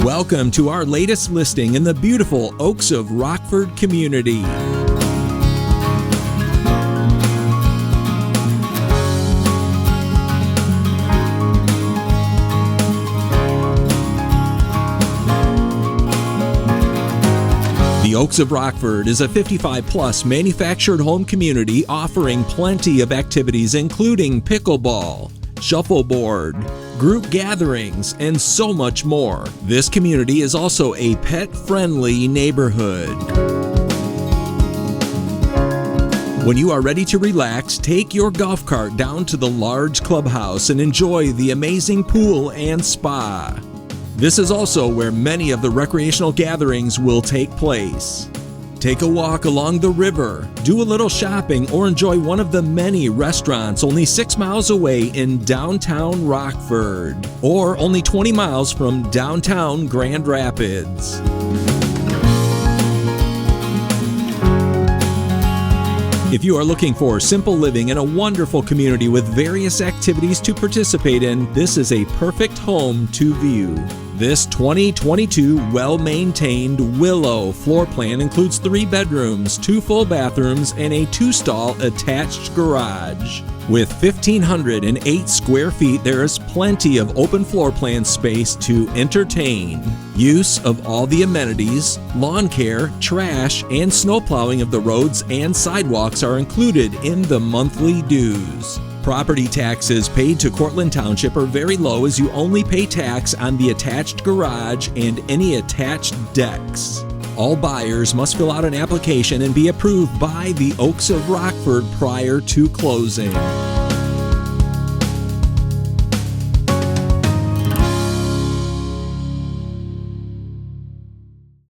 Welcome to our latest listing in the beautiful Oaks of Rockford community. The Oaks of Rockford is a 55-plus manufactured home community offering plenty of activities including pickleball, shuffleboard, group gatherings, and so much more. This community is also a pet-friendly neighborhood. When you are ready to relax, take your golf cart down to the large clubhouse and enjoy the amazing pool and spa. This is also where many of the recreational gatherings will take place. Take a walk along the river, do a little shopping, or enjoy one of the many restaurants only 6 miles away in downtown Rockford, or only 20 miles from downtown Grand Rapids. If you are looking for simple living in a wonderful community with various activities to participate in, this is a perfect home to view. This 2022 well-maintained Willow floor plan includes 3 bedrooms, 2 full bathrooms, and a 2-stall attached garage. With 1,508 square feet, there is plenty of open floor plan space to entertain. Use of all the amenities, lawn care, trash, and snow plowing of the roads and sidewalks are included in the monthly dues. Property taxes paid to Cortland Township are very low as you only pay tax on the attached garage and any attached decks. All buyers must fill out an application and be approved by the Oaks of Rockford prior to closing.